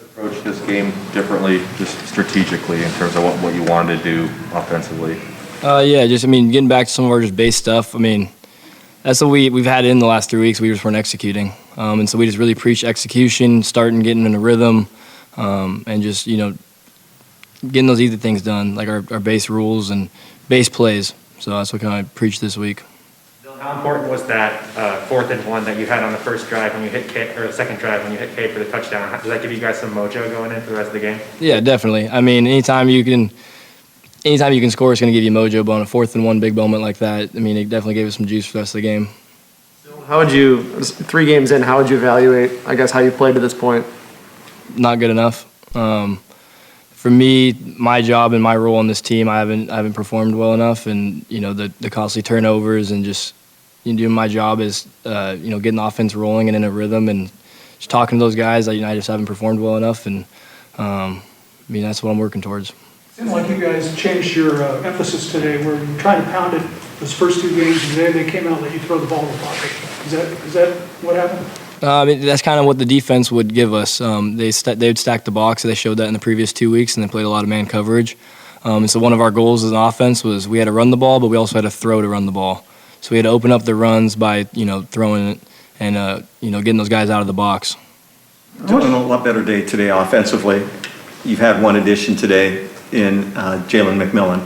Approach this game differently, just strategically in terms of what you wanted to do offensively? Getting back to some of our just base stuff. I mean, that's what we've had in the last 3 weeks. We just weren't executing, and so we just really preach execution, starting getting in a rhythm, and just getting those easy things done, like our base rules and base plays. So that's what kind of preached this week. How important was that 4th and 1 that you had on the first drive when you hit K, or the second drive when you hit K for the touchdown? Does that give you guys some mojo going in for the rest of the game? Yeah, definitely. I mean, anytime you can score, it's going to give you mojo. But on a 4th and 1 big moment like that, I mean, it definitely gave us some juice for the rest of the game. How would you, 3 games in, how would you evaluate, I guess, how you played to this point? Not good enough. For me, my job and my role on this team, I haven't performed well enough, and the costly turnovers and just doing my job is getting the offense rolling and in a rhythm, and just talking to those guys. I just haven't performed well enough, and that's what I'm working towards. It seemed like you guys changed your emphasis today, where you tried to pound it those first 2 games, and today they came out and let you throw the ball in the pocket. Is that what happened? That's kind of what the defense would give us. They'd stack the box. They showed that in the previous 2 weeks, and they played a lot of man coverage. And so one of our goals as an offense was we had to run the ball, but we also had to throw to run the ball. So we had to open up the runs by throwing it and getting those guys out of the box. Doing a lot better day today offensively. You've had one addition today in Jalen McMillan.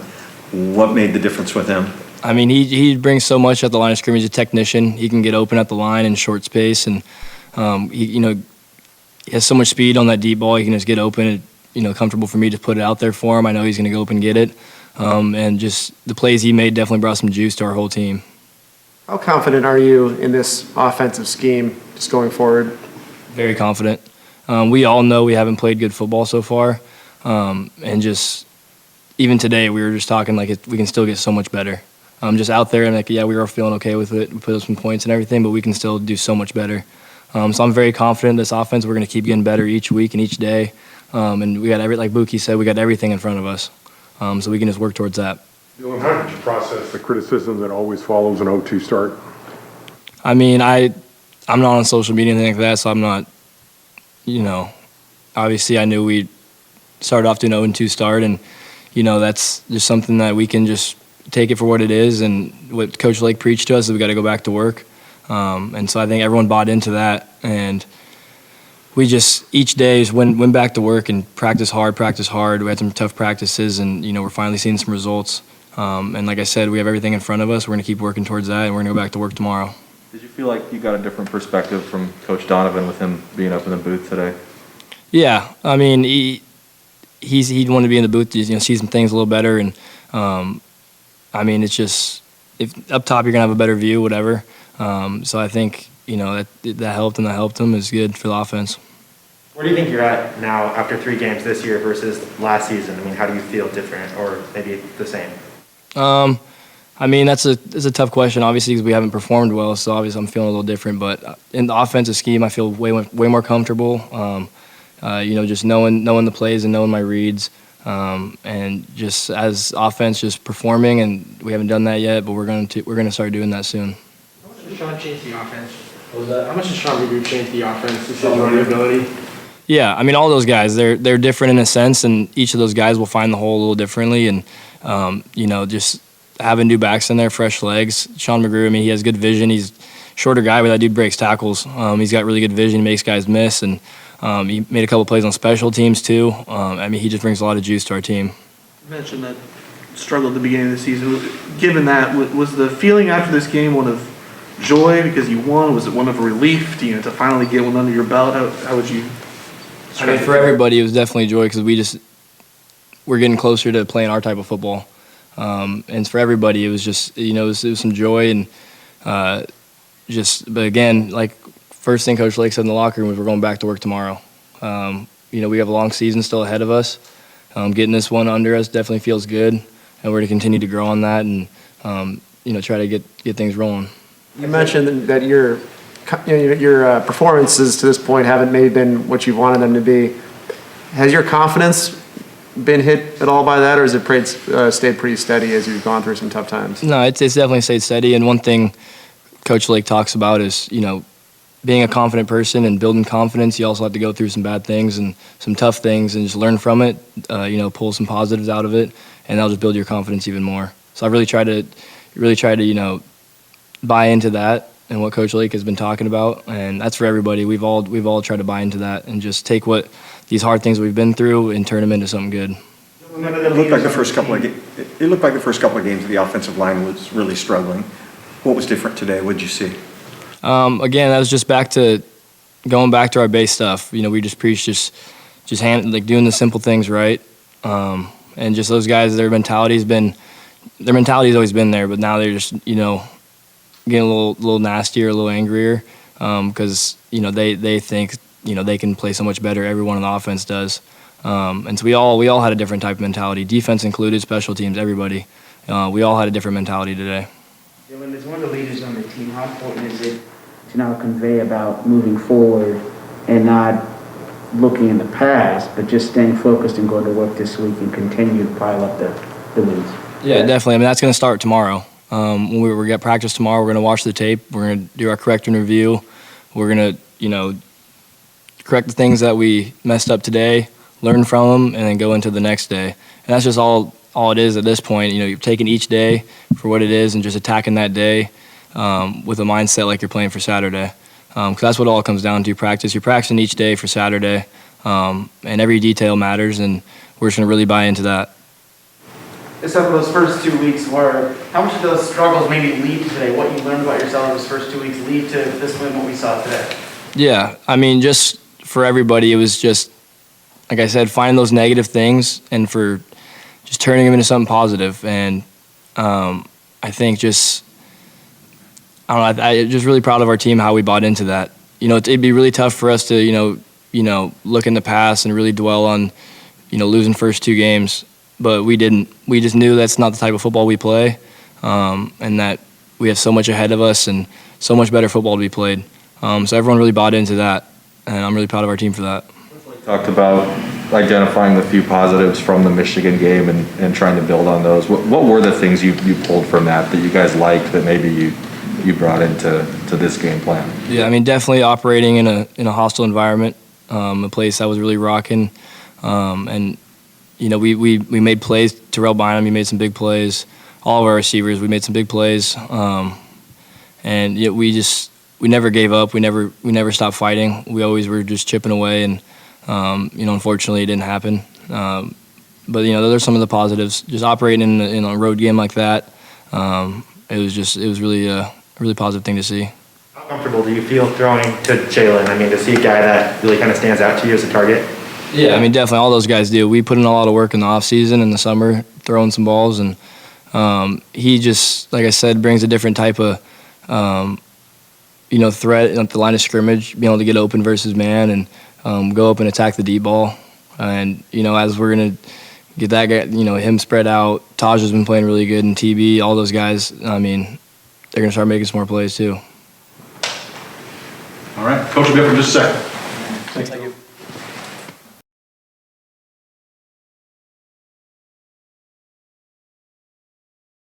What made the difference with him? I mean, he brings so much at the line of scrimmage. He's a technician. He can get open at the line in short space, and he has so much speed on that deep ball. He can just get open. Comfortable for me to put it out there for him. I know he's going to go up and get it. And just the plays he made definitely brought some juice to our whole team. How confident are you in this offensive scheme just going forward? Very confident. We all know we haven't played good football so far, and just even today we were just talking like we can still get so much better. Just out there and we were feeling okay with it. We put up some points and everything, but we can still do so much better. So I'm very confident in this offense. We're going to keep getting better each week and each day, and we got like Buki said, we got everything in front of us, so we can just work towards that. Dylan, how did you process the criticism that always follows an 0-2 start? I mean, I'm not on social media or anything like that, so I'm not, obviously I knew we started off to an 0-2 start, and, that's just something that we can just take it for what it is, and what Coach Lake preached to us is we got to go back to work. And so I think everyone bought into that, and we just each day just went back to work and practice hard. We had some tough practices, and, we're finally seeing some results. And like I said, we have everything in front of us. We're going to keep working towards that, and we're going to go back to work tomorrow. Did you feel like you got a different perspective from Coach Donovan with him being up in the booth today? Yeah, I mean, he'd want to be in the booth to see some things a little better, and I mean, it's just if up top you're gonna have a better view, whatever. So I think that helped, and that helped him. Is good for the offense. Where do you think you're at now after 3 games this year versus last season? I mean, how do you feel different, or maybe the same? I mean, that's a tough question, obviously, because we haven't performed well. So obviously, I'm feeling a little different. But in the offensive scheme, I feel way more comfortable. Just knowing the plays and knowing my reads, and just as offense, just performing. And we haven't done that yet, but we're gonna start doing that soon. How much did Sean change the offense? How much did Sean McGrew change the offense? His running ability. Yeah, I mean, all those guys, they're different in a sense, and each of those guys will find the hole a little differently, and just having new backs in there, fresh legs. Sean McGrew, I mean, he has good vision. He's a shorter guy, but that dude breaks tackles. He's got really good vision, makes guys miss, and he made a couple plays on special teams too. I mean, he just brings a lot of juice to our team. You mentioned that struggle at the beginning of the season. Given that, was the feeling after this game one of joy because you won? Was it one of relief to finally get one under your belt? How would you? I mean, for everybody, it was definitely joy because we're getting closer to playing our type of football. And for everybody, it was just, it was some joy, and but again, like first thing Coach Lake said in the locker room was we're going back to work tomorrow. We have a long season still ahead of us. Getting this one under us definitely feels good, and we're going to continue to grow on that and, try to get things rolling. You mentioned that your performances to this point haven't maybe been what you wanted them to be. Has your confidence been hit at all by that, or has it stayed pretty steady as you've gone through some tough times? No, it's definitely stayed steady. And one thing Coach Lake talks about is, being a confident person and building confidence, you also have to go through some bad things and some tough things and just learn from it, pull some positives out of it, and that'll just build your confidence even more. So I really try to, buy into that and what Coach Lake has been talking about, and that's for everybody. We've all tried to buy into that and just take what these hard things we've been through and turn them into something good. It looked like the first couple of games the offensive line was really struggling. What was different today? What did you see? Again, that was just going back to our base stuff. We just preach doing the simple things right, and just those guys. Their mentality's always been there, but now they're just getting a little nastier, a little angrier, because they think they can play so much better. Everyone on the offense does, and so we all had a different type of mentality, defense included, special teams, everybody. We all had a different mentality today. Dylan, as one of the leaders on the team, how important is it to now convey about moving forward and not looking in the past, but just staying focused and going to work this week and continue to pile up the wins? Yeah, definitely. I mean, that's going to start tomorrow. When we get practice tomorrow, we're going to watch the tape. We're going to do our correct and review. We're going to, correct the things that we messed up today, learn from them, and then go into the next day. And that's just all it is at this point. You're taking each day for what it is and just attacking that day with a mindset like you're playing for Saturday. Because that's what it all comes down to, practice. You're practicing each day for Saturday, and every detail matters, and we're just going to really buy into that. Except for those first 2 weeks, how much of those struggles maybe lead to today? What you learned about yourself those first 2 weeks lead to this win, what we saw today? Yeah, I mean, just for everybody, it was just, like I said, finding those negative things and for just turning them into something positive. And I think I'm just really proud of our team, how we bought into that. It'd be really tough for us to, look in the past and really dwell on, losing first 2 games. But we didn't. We just knew that's not the type of football we play, and that we have so much ahead of us and so much better football to be played. So everyone really bought into that, and I'm really proud of our team for that. Talked about identifying the few positives from the Michigan game and trying to build on those. What were the things you pulled from that you guys liked that maybe you brought into this game plan? Yeah, I mean, definitely operating in a hostile environment, a place that was really rocking, and we made plays. Terrell Bynum, he made some big plays. All of our receivers, we made some big plays, and yet we never gave up. We never stopped fighting. We always were just chipping away, and unfortunately, it didn't happen. But those are some of the positives. Just operating in a road game like that, it was really a really positive thing to see. How comfortable do you feel throwing to Jalen? I mean, to see a guy that really kind of stands out to you as a target? Yeah, I mean, definitely all those guys do. We put in a lot of work in the off season, in the summer, throwing some balls, and he just, like I said, brings a different type of threat at the line of scrimmage, being able to get open versus man and go up and attack the deep ball. And as we're gonna get that guy, him spread out. Taj has been playing really good, and TB, all those guys. I mean, they're gonna start making some more plays too. All right, Coach will be up in just a second.